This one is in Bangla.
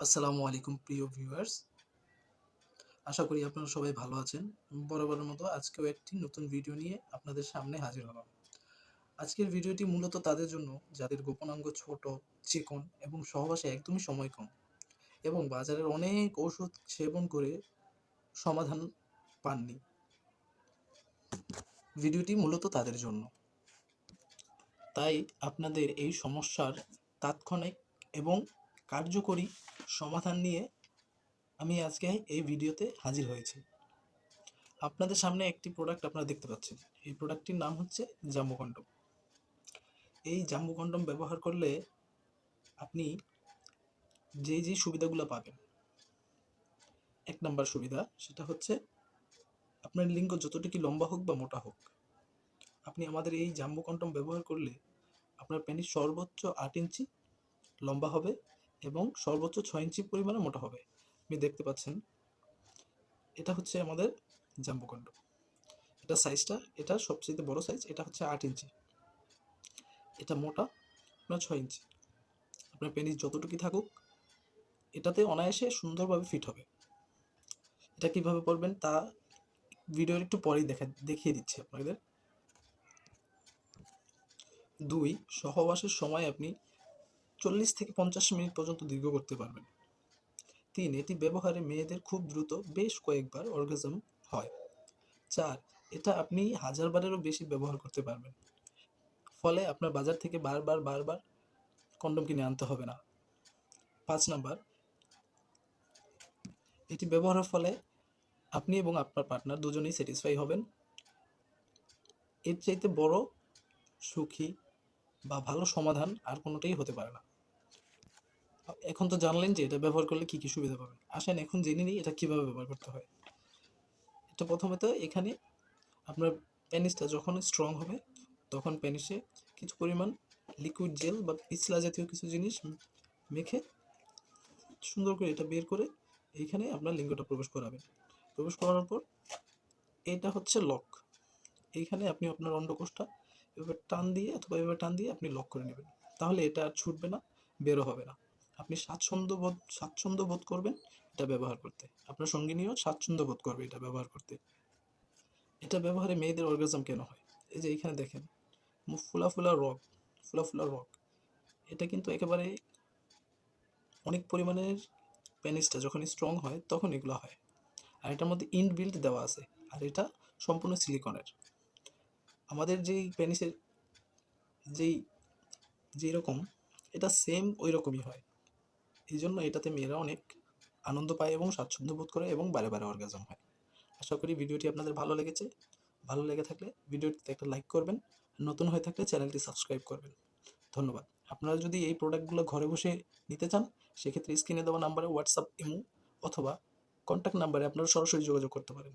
আসসালামু আলাইকুম প্রিয় ভিউয়ার্স, আশা করি আপনারা সবাই ভালো আছেন। বরাবরের মতো আজকেও একটি নতুন ভিডিও নিয়ে আপনাদের সামনে হাজির হলাম। আজকের ভিডিওটি মূলত তাদের জন্য যাদের গোপনাঙ্গ ছোট, চিকন এবং সহবাসে একদমই সময় কম এবং বাজারের অনেক ওষুধ সেবন করে সমাধান পাননি। ভিডিওটি মূলত তাদের জন্য। তাই আপনাদের এই সমস্যার তাৎক্ষণিক এবং কার্যকরী সমাধান নিয়ে আমি আজকে এই ভিডিওতে হাজির হয়েছি। আপনাদের সামনে একটি প্রোডাক্ট আপনারা দেখতে পাচ্ছেন। এই প্রোডাক্টটির নাম হচ্ছে জাম্বো কন্ডম। এই জাম্বো কন্ডম ব্যবহার করলে আপনি যেই সুবিধাগুলো পাবেন, ১ নাম্বার সুবিধা সেটা হচ্ছে আপনার লিঙ্গ যতটুকু লম্বা হোক বা মোটা হোক, আপনি আমাদের এই জাম্বো কন্ডম ব্যবহার করলে আপনার পেনিস সর্বোচ্চ ৮ ইঞ্চি লম্বা হবে এবং সর্বোচ্চ ৬ ইঞ্চি পরিমাণে মোটা হবে। আপনি দেখতে পাচ্ছেন, এটা হচ্ছে আমাদের জাম্বো কন্ডম। এটা সবচেয়ে বড় সাইজ, এটা হচ্ছে ৮ ইঞ্চি। এটা মোটা আপনার ৬ ইঞ্চি। আপনার পেনিস যতটুকুই থাকুক, এটাতে অনায়াসে সুন্দরভাবে ফিট হবে। এটা কিভাবে করবেন তা ভিডিওর একটু পরেই দেখিয়ে দিচ্ছি আপনাদের। ২. সহবাসের সময় আপনি ৪০ থেকে ৫০ মিনিট পর্যন্ত দীর্ঘ করতে পারবেন। ৩. এটি ব্যবহারে মেয়েদের খুব দ্রুত বেশ কয়েকবার অর্গাজম হয়। ৪. এটা আপনি ১০০০ বারেরও বেশি ব্যবহার করতে পারবেন। ফলে আপনার বাজার থেকে বারবার কন্ডম কিনে আনতে হবে না। ৫ নাম্বার, এটি ব্যবহারের ফলে আপনি এবং আপনার পার্টনার দুজনেই স্যাটিসফাই হবেন। এর চাইতে বড়, সুখী বা ভালো সমাধান আর কোনোটাই হতে পারে না। এখন তো জানলেন যে এটা ব্যবহার করলে কী সুবিধা পাবেন। আসেন এখন জেনে নিই এটা কীভাবে ব্যবহার করতে হয়। এটা প্রথমত এখানে আপনার পেনিসটা যখন স্ট্রং হবে, তখন পেনিসে কিছু পরিমাণ লিকুইড জেল বা পিছলা জাতীয় কিছু জিনিস মেখে সুন্দর করে এটা বের করে এইখানে আপনার লিঙ্গটা প্রবেশ করাবেন। প্রবেশ করানোর পর এটা হচ্ছে লক। এইখানে আপনি আপনার অন্ডকোষটা এভাবে টান দিয়ে অথবা এভাবে টান দিয়ে আপনি লক করে নেবেন। তাহলে এটা আর ছুটবে না, বেরও হবে না। আপনি স্বাচ্ছন্দ্য বোধ করবেন এটা ব্যবহার করতে। আপনার সঙ্গিনীও স্বাচ্ছন্দ্য বোধ করবে এটা ব্যবহার করতে। এটা ব্যবহারে মেয়েদের অর্গাজম কেন হয়? এই যে এইখানে দেখেন, ফোলা রগ। এটা কিন্তু একেবারে অনেক পরিমাণের পেনিসটা যখন স্ট্রং হয় তখন এগুলো হয়। আর এটার মধ্যে ইনবিল্ট দেওয়া আছে। আর এটা সম্পূর্ণ সিলিকনের। আমাদের যেই পেনিসের যেই যেরকম এটা সেম ওই রকমই হয়। এই জন্য এটাতে মেয়েরা অনেক আনন্দ পায় এবং স্বাচ্ছন্দ্য বোধ করে এবং বারে অর্গাজম হয়। আশা করি ভিডিওটি আপনাদের ভালো লেগেছে। ভালো লেগে থাকলে ভিডিওটিতে একটা লাইক করবেন। নতুন হয়ে থাকলে চ্যানেলটি সাবস্ক্রাইব করবেন। ধন্যবাদ। আপনারা যদি এই প্রোডাক্টগুলো ঘরে বসে নিতে চান, সেক্ষেত্রে স্ক্রিনে দেওয়া নাম্বারে হোয়াটসঅ্যাপ, ইমো অথবা কন্ট্যাক্ট নাম্বারে আপনারা সরাসরি যোগাযোগ করতে পারেন।